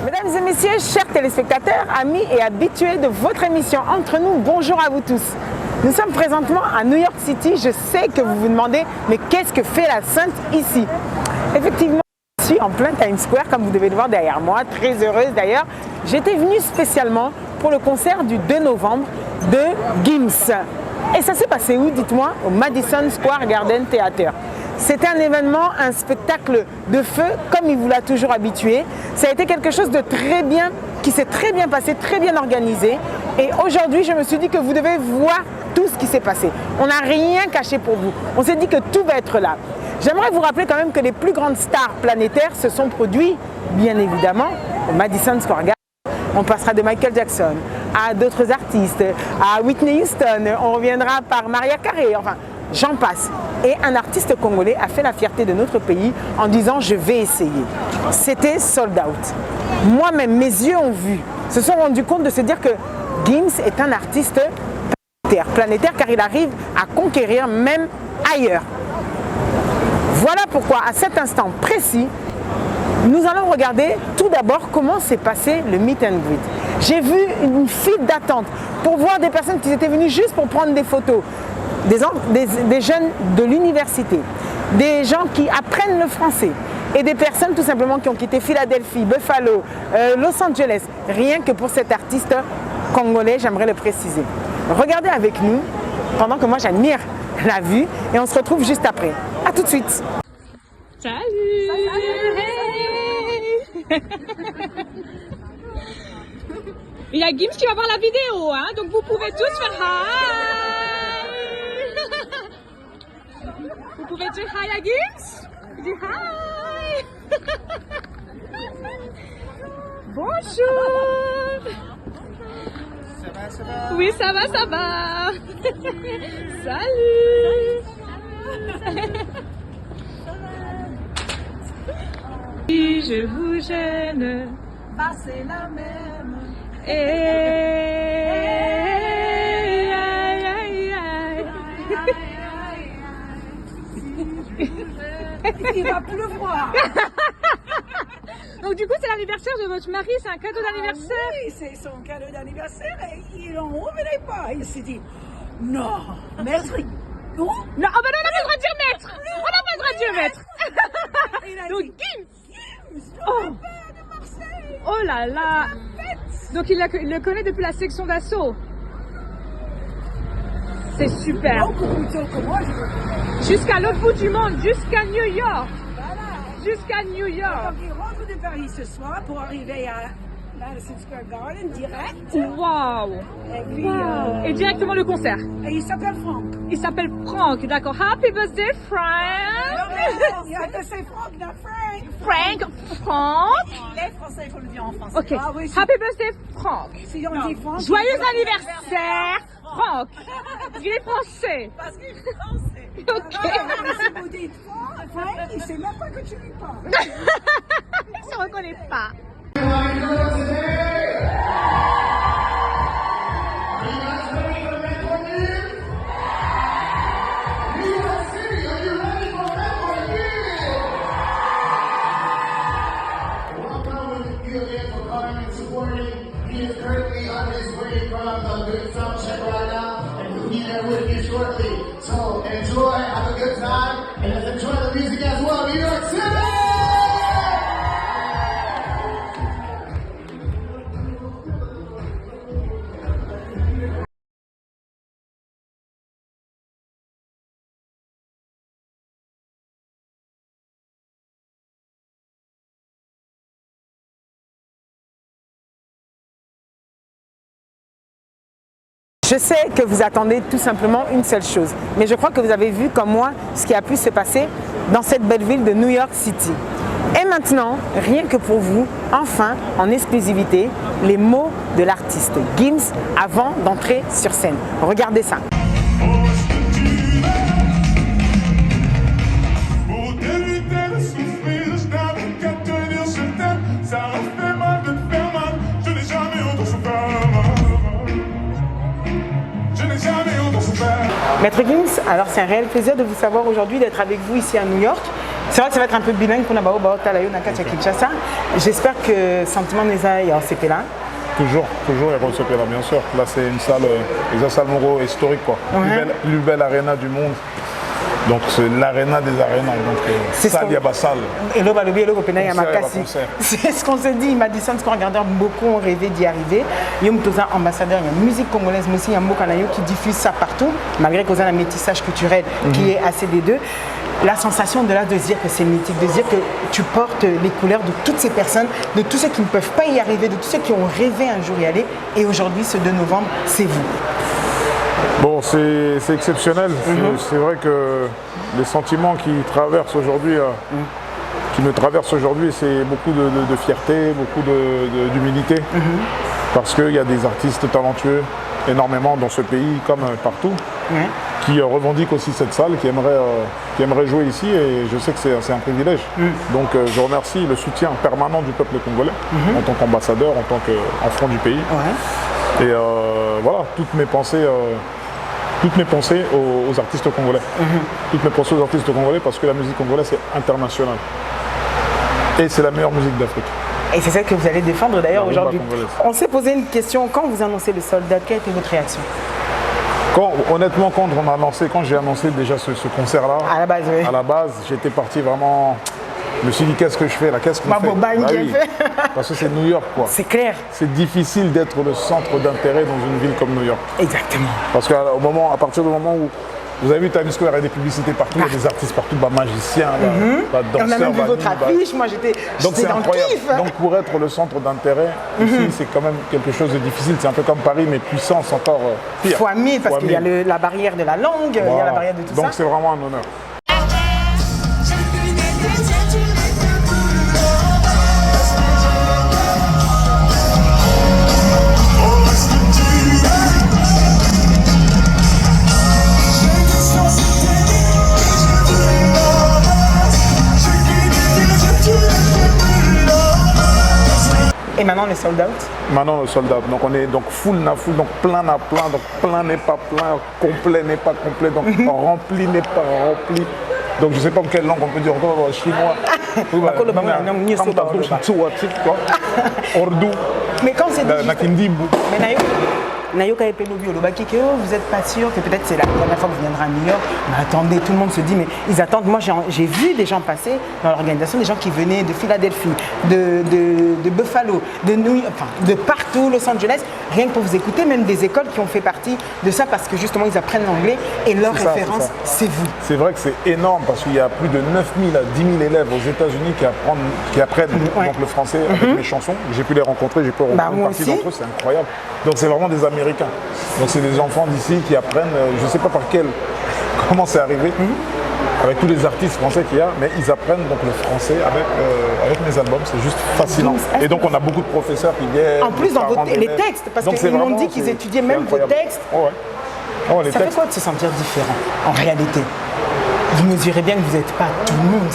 Mesdames et messieurs, chers téléspectateurs, amis et habitués de votre émission Entre nous, bonjour à vous tous. Nous sommes présentement à New York City. Je sais que vous vous demandez, mais qu'est-ce que fait la Sainte ici? Effectivement, je suis en plein Times Square, comme vous devez le voir derrière moi, très heureuse d'ailleurs. J'étais venue spécialement pour le concert du 2 novembre de Gims. Et ça s'est passé où, dites-moi? Au Madison Square Garden Theater. C'était un événement, un spectacle de feu, comme il vous l'a toujours habitué. Ça a été quelque chose de très bien, qui s'est très bien passé, très bien organisé. Et aujourd'hui, je me suis dit que vous devez voir tout ce qui s'est passé. On n'a rien caché pour vous. On s'est dit que tout va être là. J'aimerais vous rappeler quand même que les plus grandes stars planétaires se sont produits, bien évidemment, au Madison Square Garden. On passera de Michael Jackson à d'autres artistes, à Whitney Houston, on reviendra par Mariah Carey, enfin, j'en passe. Et un artiste congolais a fait la fierté de notre pays en disant « je vais essayer ». C'était sold out. Moi-même, mes yeux ont vu, se sont rendus compte de se dire que Gims est un artiste planétaire car il arrive à conquérir même ailleurs. Voilà pourquoi, à cet instant précis, nous allons regarder tout d'abord comment s'est passé le meet and greet. J'ai vu une file d'attente pour voir des personnes qui étaient venues juste pour prendre des photos. Des jeunes de l'université, des gens qui apprennent le français et des personnes tout simplement qui ont quitté Philadelphie, Buffalo, Los Angeles, rien que pour cet artiste congolais, j'aimerais le préciser. Regardez avec nous pendant que moi j'admire la vue et on se retrouve juste après. A tout de suite. Salut. Hey. Il y a Gims qui va voir la vidéo, hein, donc vous pouvez tous faire hi. Vous pouvez dire hi à Gims? Dis hi. Bonjour. Ça va? Oui, ça va, ça va. Salut. Si je vous gêne, Bah, c'est la même. Il va pleuvoir. Donc du coup c'est l'anniversaire de votre mari, c'est un cadeau d'anniversaire. Oui, c'est son cadeau d'anniversaire et il n'en revenait pas. Il s'est dit, non, maître, non. Non, oh ben non, on n'a pas le droit de dire maître. On n'a pas le droit de dire maître. Il a Donc dit, Gims. oh. De Marseille. Oh là là. Donc il le connaît depuis la section d'assaut. C'est super. Beaucoup plus tôt que moi, je veux. Jusqu'à l'autre bout du monde, jusqu'à New York. Voilà. Jusqu'à New York. Donc il rentre de Paris ce soir pour arriver à Madison Square Garden direct. Waouh. Et puis, Wow. Et directement le concert. et il s'appelle Franck. Il s'appelle Franck, d'accord. Happy birthday, Frank. Il y a que c'est Franck, not Frank. Frank. Il est français, il faut le dire en français. Ok. Ah oui, Happy birthday, Franck. si on dit Franck. Joyeux anniversaire, Franck. Il est français. Parce qu'il est français. Ok. Si vous dites Franck, il sait même pas que tu lui parles. Il se reconnaît pas. He is currently on his way from the good sound check right now, and we'll be there with you shortly. So enjoy, have a good time, and let's enjoy the music as well. New York City! Je sais que vous attendez tout simplement une seule chose, mais je crois que vous avez vu comme moi ce qui a pu se passer dans cette belle ville de New York City. Et maintenant, rien que pour vous, enfin, en exclusivité, les mots de l'artiste Gims avant d'entrer sur scène. Regardez ça. Maître Gims, alors c'est un réel plaisir de vous savoir aujourd'hui, d'être avec vous ici à New York. C'est vrai que ça va être un peu bilingue pour Nabao Baota Layo Nakati Kinshasa. J'espère que Sentiment Neza et CP là. Toujours, il y a Rosepé là, bien sûr. Là, c'est une salle, les salles Moro historique, quoi. Plus belle aréna du monde. Donc, c'est l'aréna des arénas. Donc, salle Yabassal. Et le Balobi et le Kopena Yamakasi. C'est ce qu'on se dit. Madison, ce qu'on regardait, beaucoup ont rêvé d'y arriver. Yom Toza, ambassadeur, il y a musique congolaise, mais aussi il y a Mbokanayo qui diffuse ça partout, malgré qu'on a un métissage culturel qui est assez des deux. La sensation de là de se dire que c'est mythique, de se dire que tu portes les couleurs de toutes ces personnes, de tous ceux qui ne peuvent pas y arriver, de tous ceux qui ont rêvé un jour y aller. Et aujourd'hui, ce 2 novembre, c'est vous. Bon, c'est exceptionnel. C'est vrai que les sentiments qui traversent aujourd'hui, qui me traversent aujourd'hui, c'est beaucoup de fierté, beaucoup d'humilité. Parce qu'il y a des artistes talentueux, énormément dans ce pays comme partout, qui revendiquent aussi cette salle, qui aimeraient jouer ici, et je sais que c'est un privilège. Donc je remercie le soutien permanent du peuple congolais, en tant qu'ambassadeur, en tant qu'enfant du pays. Et voilà, toutes mes pensées aux artistes congolais. Toutes mes pensées aux artistes congolais, parce que la musique congolaise c'est international. Et c'est la meilleure musique d'Afrique. Et c'est ça que vous allez défendre d'ailleurs aujourd'hui. On s'est posé une question, quand vous annoncez le sold out, quelle était votre réaction? Honnêtement, quand j'ai annoncé déjà ce concert-là, à la base, j'étais parti vraiment. Je me suis dit, qu'est-ce que je fais là? Qu'est-ce qu'on fait? Parce que c'est New York, quoi. C'est clair. C'est difficile d'être le centre d'intérêt dans une ville comme New York. Exactement. Parce qu'à partir du moment où vous avez vu Times Square, il y a des publicités partout, il y a des artistes partout, magiciens, danseurs. On a même vu votre affiche, moi j'étais dans le kiff. Donc pour être le centre d'intérêt, ici c'est quand même quelque chose de difficile. C'est un peu comme Paris, mais puissance encore pire. Fois 1000, parce qu'il y a la barrière de la langue, il y a la barrière de tout ça. Donc c'est vraiment un honneur. Et maintenant le sold out? Maintenant le sold out. Donc on est full na full, donc plein na plein, donc plein n'est pas plein, complet n'est pas complet, donc rempli n'est pas rempli. Donc je ne sais pas en quelle langue on peut dire encore chinois. Ordu. Mais quand c'est dit, Nayoka et Pelobi, vous n'êtes pas sûr que peut-être c'est la première fois que vous viendrez à New York? Mais attendez, tout le monde se dit, mais ils attendent. Moi, j'ai vu des gens passer dans l'organisation, des gens qui venaient de Philadelphie, de Buffalo, de partout, Los Angeles, rien que pour vous écouter, même des écoles qui ont fait partie de ça parce que justement, ils apprennent l'anglais et leur référence, c'est vous. C'est vrai que c'est énorme parce qu'il y a plus de 9000 à 10 000 élèves aux États-Unis qui apprennent donc le français avec mes chansons. J'ai pu les rencontrer, j'ai pu rencontrer une partie d'entre eux, c'est incroyable. Donc c'est vraiment des Américains. Donc c'est des enfants d'ici qui apprennent, je ne sais pas comment c'est arrivé, avec tous les artistes français qu'il y a, mais ils apprennent donc le français avec mes albums, c'est juste fascinant. Et donc on a beaucoup de professeurs qui viennent. En plus dans les textes, parce qu'ils m'ont dit qu'ils étudiaient même vos textes. Ça fait quoi de se sentir différent en réalité? Vous mesurez bien que vous n'êtes pas tout le monde.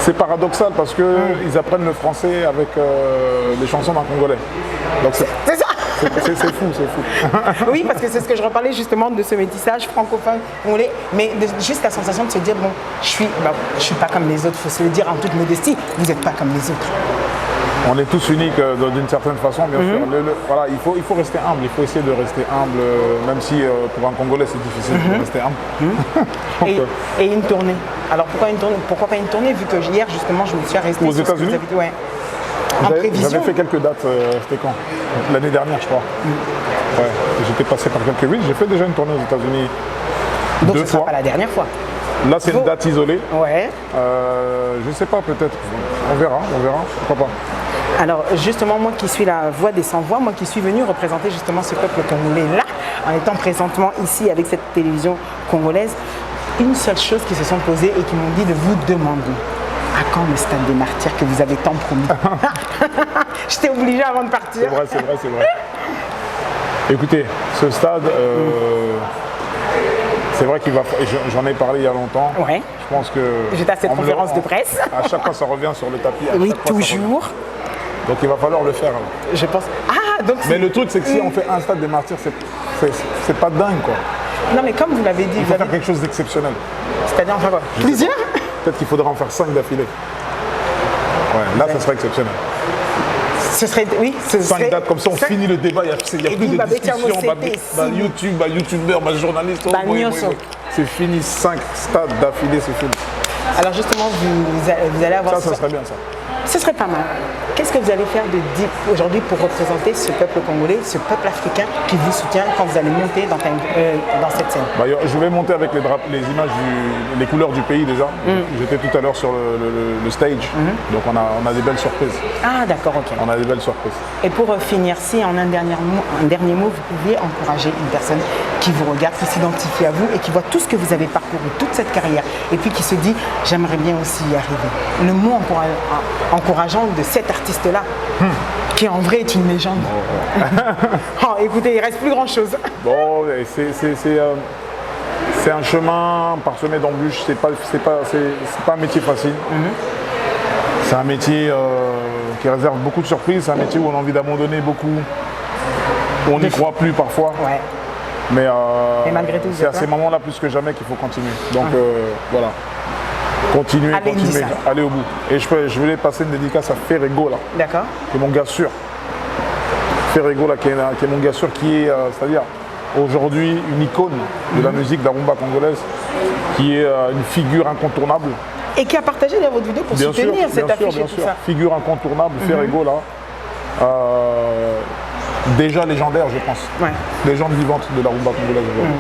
C'est paradoxal parce qu'ils apprennent le français avec les chansons d'un Congolais. Donc c'est ça. C'est fou, c'est fou. Oui, parce que c'est ce que je reparlais justement de ce métissage francophone congolais, mais juste la sensation de se dire, bon, je suis pas comme les autres, il faut se le dire en toute modestie, vous n'êtes pas comme les autres. On est tous uniques d'une certaine façon, bien sûr. Voilà, il faut rester humble, il faut essayer de rester humble, même si pour un Congolais c'est difficile de rester humble. Et une tournée. Alors pourquoi pas une tournée, vu que hier justement je me suis arrêté aux États-Unis. J'avais fait quelques dates, c'était quand? L'année dernière, je crois. Ouais, j'étais passé par quelques villes, j'ai fait déjà une tournée aux États-Unis. Donc 2 ce fois. Sera pas la dernière fois. Là, c'est une date isolée. Ouais. Je sais pas, peut-être. On verra, pourquoi pas. Alors justement, moi qui suis la voix des sans-voix, moi qui suis venu représenter justement ce peuple congolais-là, en étant présentement ici avec cette télévision congolaise, une seule chose qui se sont posées et qui m'ont dit de vous demander. À quand le stade des martyrs que vous avez tant promis? J'étais obligée avant de partir. C'est vrai. Écoutez, ce stade, c'est vrai qu'il va. J'en ai parlé il y a longtemps. Ouais. Je pense que. J'étais à cette conférence de presse. À chaque fois, ça revient sur le tapis. Oui, toujours. Donc il va falloir le faire. Je pense. Donc. Mais le truc, c'est que si on fait un stade des martyrs, c'est pas dingue, quoi. Non, mais comme vous l'avez dit. Il faut faire quelque chose d'exceptionnel. C'est-à-dire, enfin quoi? Plusieurs? peut-être qu'il faudrait en faire 5 d'affilée. Ouais, là, ça serait exceptionnel. Ce serait, oui, ce 5 serait... dates, comme ça on finit le débat, il n'y a plus de discussion, YouTube, youtubeur, journaliste, c'est fini, 5 stades d'affilée, c'est fini. Alors justement, vous allez avoir... Ça serait bien ça. Ce serait pas mal. Qu'est-ce que vous allez faire aujourd'hui pour représenter ce peuple congolais, ce peuple africain qui vous soutient quand vous allez monter dans cette scène? Je vais monter avec les images, les couleurs du pays déjà. J'étais tout à l'heure sur le stage, donc on a des belles surprises. Ah d'accord, ok. On a des belles surprises. Et pour finir, si en un dernier mot, vous pouviez encourager une personne qui vous regarde, qui s'identifie à vous et qui voit tout ce que vous avez parcouru, toute cette carrière, et puis qui se dit « j'aimerais bien aussi y arriver ». Le mot encourageant de cet artiste-là, qui en vrai est une légende. Oh, écoutez, il ne reste plus grand-chose. Bon, c'est un chemin parsemé d'embûches, c'est pas un métier facile. C'est un métier qui réserve beaucoup de surprises, c'est un métier où on a envie d'abandonner beaucoup, où on n'y croit plus parfois. Ouais. Mais malgré tout, c'est à ces moments-là plus que jamais qu'il faut continuer. Donc voilà. Continuer, aller au bout. Et je voulais passer une dédicace à Ferrego, là. D'accord. Qui est mon gars sûr. Ferrego, là, qui est mon gars sûr, qui est, c'est-à-dire, aujourd'hui, une icône de la musique de la rumba congolaise, qui est une figure incontournable. Et qui a partagé dans votre vidéo pour soutenir cette affiche et tout ça. Figure incontournable, Ferrego, là. Déjà légendaire, je pense. Ouais. Légende vivante de la rumba congolaise aujourd'hui.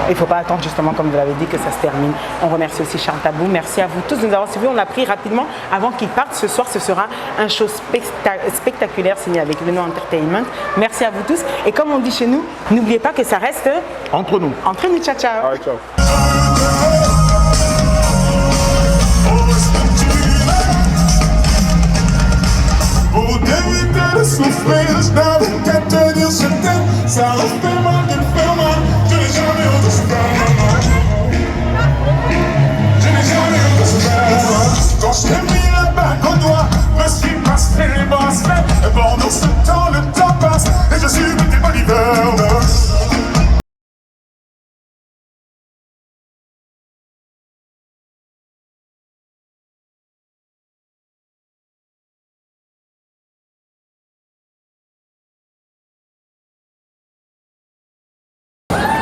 Il ne faut pas attendre justement, comme vous l'avez dit, que ça se termine. On remercie aussi Charles Tabou. Merci à vous tous de nous avoir suivis. On l'a pris rapidement avant qu'il parte. Ce soir, ce sera un show spectaculaire signé avec Renault Entertainment. Merci à vous tous. Et comme on dit chez nous, n'oubliez pas que ça reste entre nous. Entre nous, ciao, ciao. Allez, ciao. Pour d'éviter de souffrir, je n'avoue qu'à te dire je t'aime. Ça me fait mal de me faire mal. Je n'ai jamais eu de super. Je n'ai jamais eu de super. Quand je t'ai mis la bague au doigt, me suis passé les bracelets. Et pendant ce temps, le temps passe. Et je suis tes bolivaires.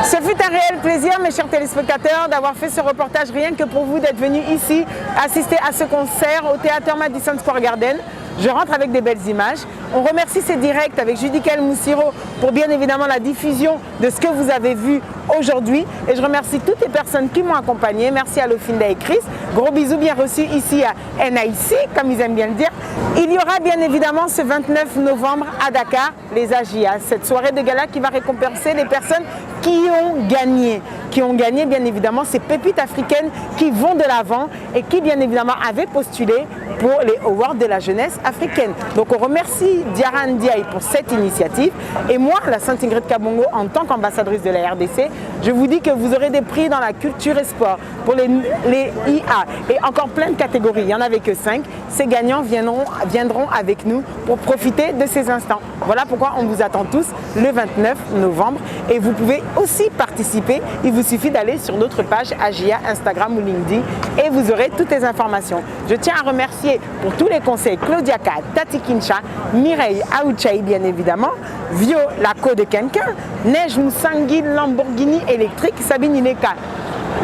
Ce fut un réel plaisir, mes chers téléspectateurs, d'avoir fait ce reportage rien que pour vous, d'être venus ici assister à ce concert au théâtre Madison Square Garden. Je rentre avec des belles images. On remercie ces directs avec Judicaël Moussiro pour bien évidemment la diffusion de ce que vous avez vu aujourd'hui. Et je remercie toutes les personnes qui m'ont accompagné. Merci à Lofinda et Chris. Gros bisous bien reçus ici à NIC, comme ils aiment bien le dire. Il y aura bien évidemment ce 29 novembre à Dakar, les AGIA, cette soirée de gala qui va récompenser les personnes qui ont gagné. Qui ont gagné bien évidemment ces pépites africaines qui vont de l'avant et qui bien évidemment avaient postulé pour les Awards de la jeunesse africaine. Donc on remercie Diarra Ndiaye pour cette initiative. Et moi, la Sainte Ingrid Kabongo, en tant qu'ambassadrice de la RDC, je vous dis que vous aurez des prix dans la culture et sport pour les IA et encore plein de catégories. Il n'y en avait que 5. Ces gagnants viendront avec nous pour profiter de ces instants. Voilà pourquoi on vous attend tous le 29 novembre. Et vous pouvez aussi participer. Il vous suffit d'aller sur notre page AGIA, Instagram ou LinkedIn et vous aurez toutes les informations. Je tiens à remercier pour tous les conseils Claudia Ka, Tati Kincha, Mireille Aouchaï bien évidemment, Vio Laco de Kenken, Neige Moussangui, Lamborghini électrique, Sabine Ineka,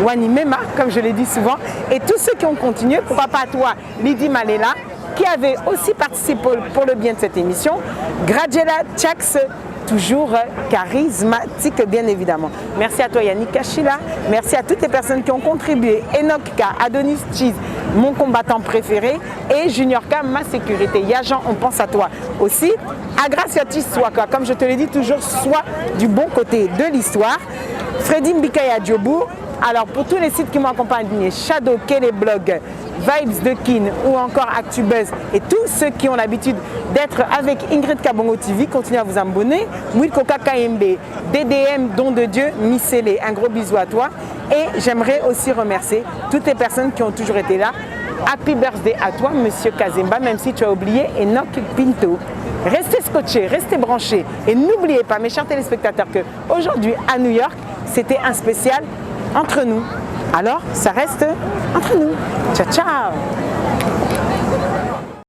Wani Mema, comme je l'ai dit souvent, et tous ceux qui ont continué, pour papa toi, Lydie Malela, qui avait aussi participé pour le bien de cette émission, Gradiela Tchax, toujours charismatique bien évidemment. Merci à toi Yannick Kachila, merci à toutes les personnes qui ont contribué, Enoch K, Adonis Cheese, mon combattant préféré, et Junior K, ma sécurité. Yajan, on pense à toi aussi. Agraciatis Swaka, comme je te l'ai dit toujours, sois du bon côté de l'histoire. Freddy Mbikaya Diobu. Alors pour tous les sites qui m'ont accompagné, Shadow, Kele Blog, Vibes de Kin ou encore ActuBuzz et tous ceux qui ont l'habitude d'être avec Ingrid Kabongo TV, continuez à vous abonner. Wilko KMB, DDM, Don de Dieu, Missélé, un gros bisou à toi. Et j'aimerais aussi remercier toutes les personnes qui ont toujours été là. Happy birthday à toi, Monsieur Kazemba, même si tu as oublié Enoch Pinto. Restez scotchés, restez branchés et n'oubliez pas, mes chers téléspectateurs, qu'aujourd'hui à New York, c'était un spécial entre nous. Alors, ça reste entre nous. Ciao, ciao.